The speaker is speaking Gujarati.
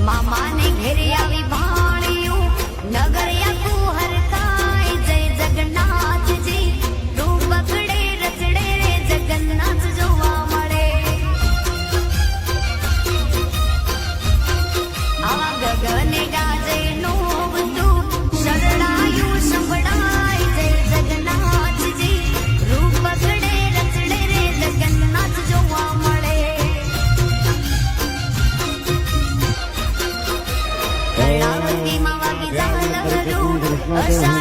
મામા ને ઘેરે આવી ભાણિયું નગરિયા કુહર થાય જય જગન્નાથજી રૂપ પકડે રચડે રે જગન્નાથ જોવા મળે આવા ગગને ગાજે નો બધું શરણાયું સંભળાય જય જગન્નાથજી રૂપ પકડે રચડે રે જગન્નાથ જોવા મળે કર્ણાવતી માં વાગી ઝાલરું